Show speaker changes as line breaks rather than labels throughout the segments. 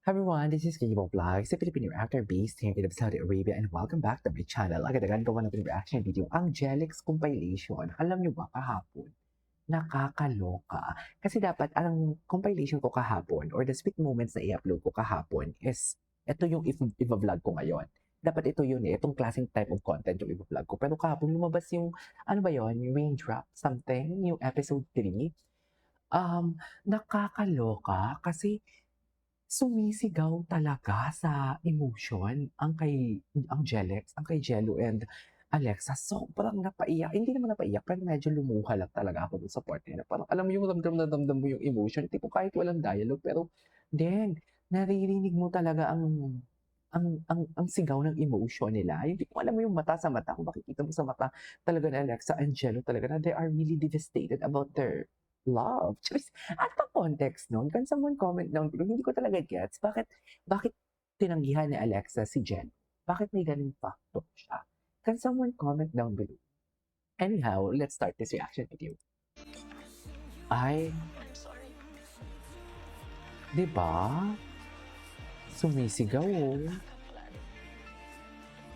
Hi everyone, this is Kibo Vlogs, a Filipino actor based here in Saudi Arabia, and welcome back to my channel. Agad-agad gawa natin yung reaction video, ang Jelix compilation. Alam nyo ba kahapon? Nakakaloka. Kasi dapat ang compilation ko kahapon or the sweet moments na i-upload ko kahapon is ito yung i-vlog ko ngayon. Dapat ito yun itong klaseng type of content yung i-vlog ko. Pero kahapon lumabas yung, ano ba yun, yung Raindrop something, yung episode 3. Nakakaloka kasi sumisigaw talaga sa emotion ang Jellex, ang kay Jello and Alexa. Sobrang napaiyak, hindi naman napaiyak pero medyo lumuha lang talaga ako dun sa part na parang alam mo yung ramdam na ramdam mo yung emotion, tipo kahit walang dialogue pero then naririnig mo talaga ang sigaw ng emotion nila. Hindi ko alam mo yung mata sa mata, kung makikita mo sa mata talaga ni Alexa and Jello talaga na they are really devastated about their love. Charis! Ano bang context nun? Can someone comment down below? Hindi ko talaga gets. Bakit tinanggihan ni Alexa si Jen? Bakit may ganung factor siya? Can someone comment down below? Anyhow, let's start this reaction video. Ay, di ba? Sumisigaw oh.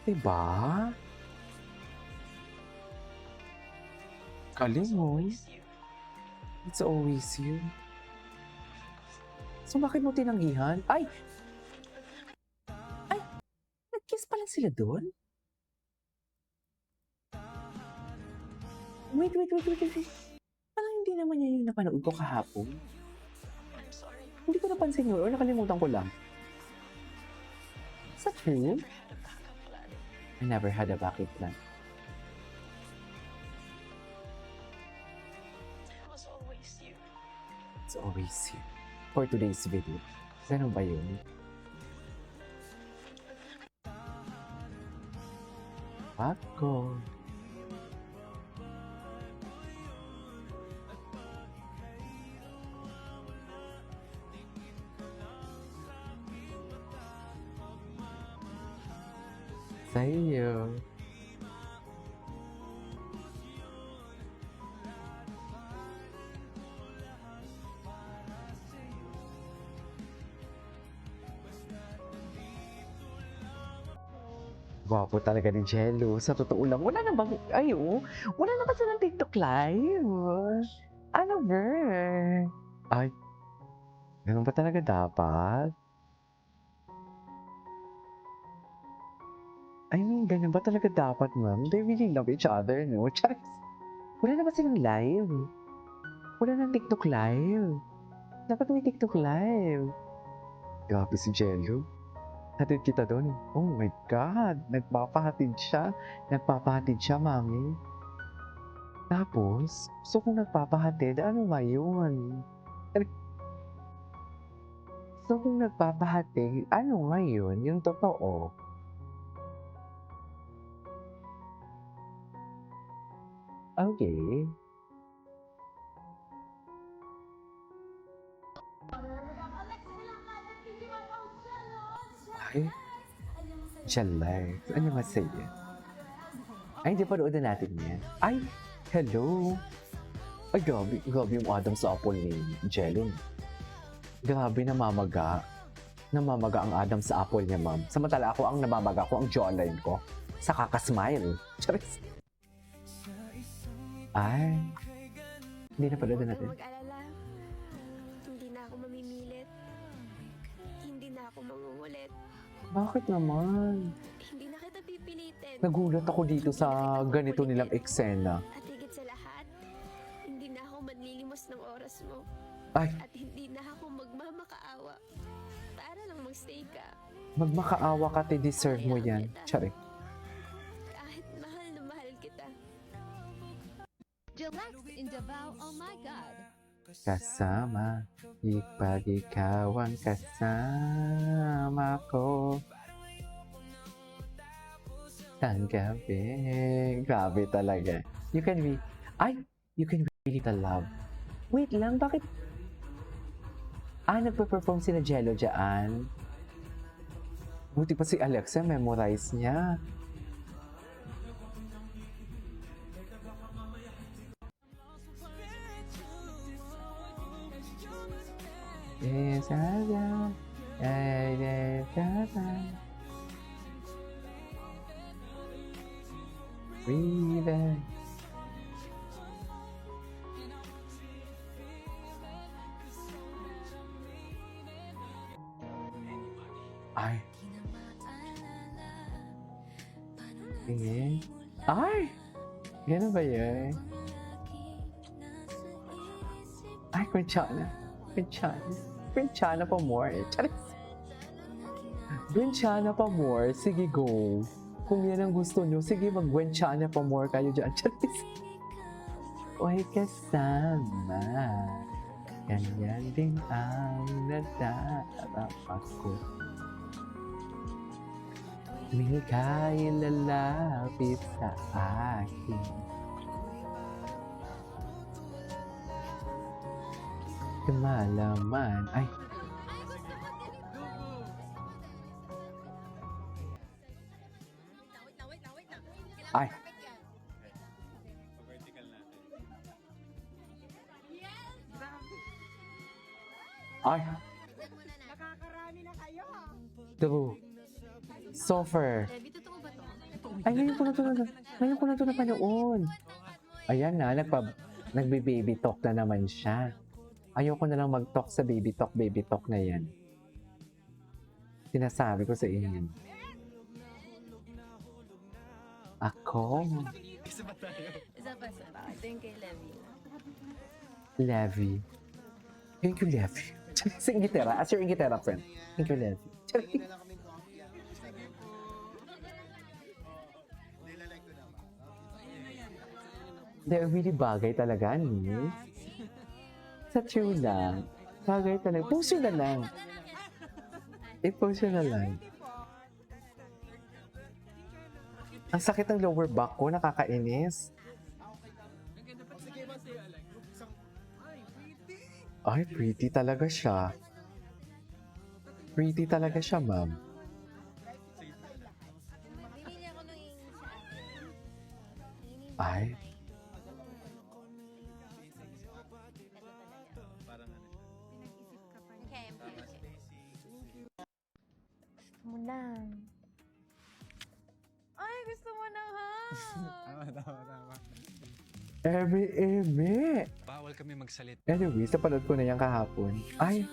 Di ba? Galing oh. It's always you. So bakit mo tinanggihan? Ay! Nag-kiss pa lang sila doon? Wait. Parang hindi naman yan yung napanood ko kahapon. Hindi ko napansin yun or nakalimutan ko lang. Is that true? I never had a backup plan. It's always you. For today's video. Ganun ba yun? Ako. Sa'yo. Gwapo talaga ni Jello. Sa totoo lang, wala na bang, wala na ba silang TikTok live? Ano ba? Ay, ganun ba talaga dapat? I mean, ganun ba talaga dapat, ma'am? They really love each other, no? Charis! Wala na ba silang live? Wala nang TikTok live. Dapat may TikTok live. Grabe si Jello. Hatid kita doon. Oh my God! Nagpapahatid siya, mami. Tapos, so kung nagpapahatid, ano ba yun? So kung nagpapahatid, ano nga yun? Yung totoo. Okay. Ay, Jellex. Annyeonghaseyo. Ay, hindi pa na natin yan. Ay, hello. Ay, grabe yung Adam sa apple ni Jello. Grabe, namamaga. Namamaga ang Adam sa apple niya, ma'am. Samantala ako, ang namamaga ko, ang jawline ko. Sa kakasmile. Charis. Ay, hindi na pala natin.
Mag-alala. Hindi na ako mamimilit. Hindi na ako mangungulit.
Bakit naman?
Hindi na kita pipilitin.
Nagulat ako dito sa ganito nilang eksena.
At higit sa lahat, hindi na ako manlilimos ng oras mo.
Ay,
At hindi na ako magmamakaawa. Para lang magstay ka.
magmakaawa ka, te, deserve mo yan. Charik.
Kahit mahal na mahal kita.
Jellex in Davao, oh my God.
Kasama, pag ikaw ang kasama ko. Tanggapin. Grabe talaga. You can really the love. Wait lang, bakit? Nagpe-perform si na Jello dyan. Buti pa si Alexa, memorize niya. Yes, Ay. Tingin. Ay! Ganun ba yun? Ay, Quinchana. Quinchana. Quinchana pa more. Charis. Quinchana pa more. Sige, go. Kung yan ang gusto nyo, sige, mag-Quinchana pa more kayo dyan. Charis. Uy, kasama. Ganyan din ang nadarap ako. May lalapit sa akin. Kumalaman. Ay. Ay. Ay.
Nakakarami na kayo.
Dabu. Sofer.
Levi, totoo ba to?
Ay, ngayon ko na ito napanood. Ayan na, nagbe-baby talk na naman siya. Ayoko na lang mag-talk sa baby talk na yan. Sinasabi ko sa inyo. Ako,
Isa pa. Ito yung kay Levi.
Levi. Thank you, Levi. Sa Inglaterra, as your Inglaterra friend. Thank you, Levi. They're really bagay talaga, ni. Sa true lang. Bagay talaga. Post yun na lang. I-post yun na lang. Ang sakit ng lower back ko, nakakainis. Ay, pretty talaga siya. Pretty talaga siya, ma'am.
Binili ako nung yung sa akin.
Ay,
Okay.
Gusto mo lang.
Ay, gusto mo ng hug!
Tama.
eme.
Bawal kami magsalit.
Anyway, sa panood ko na yan kahapon. Ay!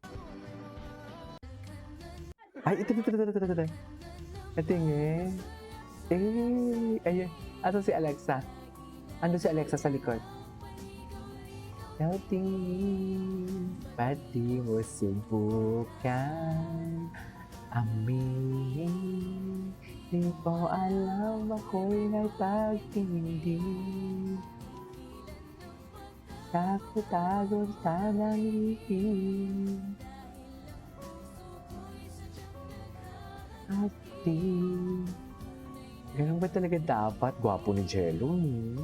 Ay, ito. Patingin. Ayun. Ato si Alexa. Ando si Alexa sa likod. Dating pati mo subukan aminin. Di ko alam ako'y nagpagtindi. Takot-takot sanang ngipin. At di. Ganun ba talaga dapat? Gwapo ni Jello, ni?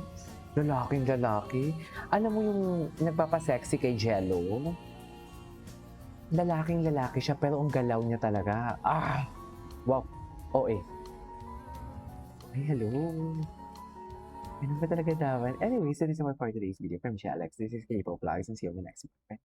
Lalaking lalaki. Alam mo yung nagpapasexy kay Jello? Lalaking lalaki siya pero ang galaw niya talaga. Ah! Wow! OA. Ay, hello. Ganun ba talaga dapat? Anyway, so this is my for today's video from Alex. This is K-Pop Vlogs and see you on the next one.